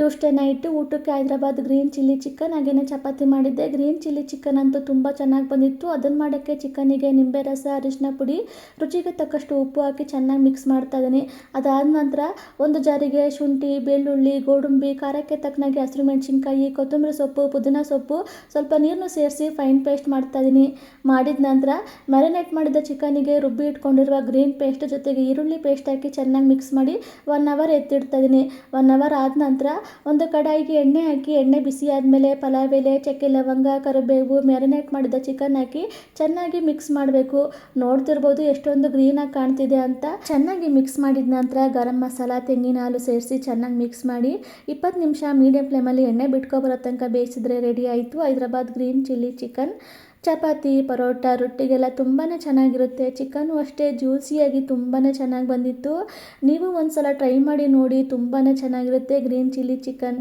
Tuesday night ಊಟಕ್ಕೆ Hyderabad green chilli chicken ಹಾಗೆಯೇ ಚಪಾತಿ ಮಾಡಿದ್ದೆ. ಗ್ರೀನ್ ಚಿಲ್ಲಿ ಚಿಕನ್ ಅಂತೂ ತುಂಬ ಚೆನ್ನಾಗಿ ಬಂದಿತ್ತು. ಅದನ್ನು ಮಾಡೋಕ್ಕೆ ಚಿಕನಿಗೆ ನಿಂಬೆ ರಸ, ಅರಿಶಿನ ಪುಡಿ, ರುಚಿಗೆ ತಕ್ಕಷ್ಟು ಉಪ್ಪು ಹಾಕಿ ಚೆನ್ನಾಗಿ ಮಿಕ್ಸ್ ಮಾಡ್ತಾ ಇದ್ದೀನಿ. ಅದಾದ ನಂತರ ಒಂದು ಜಾರಿಗೆ ಶುಂಠಿ, ಬೆಳ್ಳುಳ್ಳಿ, ಗೋಡಂಬಿ, ಖಾರಕ್ಕೆ ತಕ್ಕನಾಗಿ ಹಸಿರು ಮೆಣಸಿನ್ಕಾಯಿ, ಕೊತ್ತಂಬರಿ ಸೊಪ್ಪು, ಪುದೀನ ಸೊಪ್ಪು, ಸ್ವಲ್ಪ ನೀರನ್ನು ಸೇರಿಸಿ ಫೈನ್ ಪೇಸ್ಟ್ ಮಾಡ್ತಾ ಇದ್ದೀನಿ. ಮಾಡಿದ ನಂತರ ಮ್ಯಾರಿನೇಟ್ ಮಾಡಿದ ಚಿಕನಿಗೆ ರುಬ್ಬಿ ಇಟ್ಕೊಂಡಿರುವ ಗ್ರೀನ್ ಪೇಸ್ಟ್ ಜೊತೆಗೆ ಈರುಳ್ಳಿ ಪೇಸ್ಟ್ ಹಾಕಿ ಚೆನ್ನಾಗಿ ಮಿಕ್ಸ್ ಮಾಡಿ 1 ಅವರ್ ಎತ್ತಿಡ್ತಾ ಇದ್ದೀನಿ. 1 ಅವರ್ ಆದ ನಂತರ ಒಂದು ಕಡಾಯಿಗೆ ಎಣ್ಣೆ ಹಾಕಿ, ಎಣ್ಣೆ ಬಿಸಿ ಆದಮೇಲೆ ಪಲಾವ್ ಎಲೆ, ಚಕ್ಕೆ ಲವಂಗ, ಕರಿಬೇವು, ಮ್ಯಾರಿನೇಟ್ ಮಾಡಿದ ಚಿಕನ್ ಹಾಕಿ ಚೆನ್ನಾಗಿ ಮಿಕ್ಸ್ ಮಾಡಬೇಕು. ನೋಡ್ತಿರ್ಬೋದು ಎಷ್ಟೊಂದು ಗ್ರೀನಾಗಿ ಕಾಣ್ತಿದೆ ಅಂತ. ಚೆನ್ನಾಗಿ ಮಿಕ್ಸ್ ಮಾಡಿದ ನಂತರ ಗರಂ ಮಸಾಲ, ತೆಂಗಿನ ಹಾಲು ಸೇರಿಸಿ ಚೆನ್ನಾಗಿ ಮಿಕ್ಸ್ ಮಾಡಿ 20 ನಿಮಿಷ ಮೀಡಿಯಂ ಫ್ಲೇಮಲ್ಲಿ ಎಣ್ಣೆ ಬಿಟ್ಕೊಬರೋ ತನಕ ಬೇಯಿಸಿದ್ರೆ ರೆಡಿ ಆಯಿತು Hyderabad green chilli chicken. Chapati, paratha, ರೊಟ್ಟಿಗೆಲ್ಲ ತುಂಬಾ ಚೆನ್ನಾಗಿರುತ್ತೆ. ಚಿಕನ್ನು ಅಷ್ಟೇ ಜ್ಯೂಸಿಯಾಗಿ ತುಂಬಾ ಚೆನ್ನಾಗಿ ಬಂದಿತ್ತು. ನೀವು ಒಂದು ಸಲ ಟ್ರೈ ಮಾಡಿ ನೋಡಿ, ತುಂಬಾ ಚೆನ್ನಾಗಿರುತ್ತೆ ಗ್ರೀನ್ ಚಿಲ್ಲಿ ಚಿಕನ್.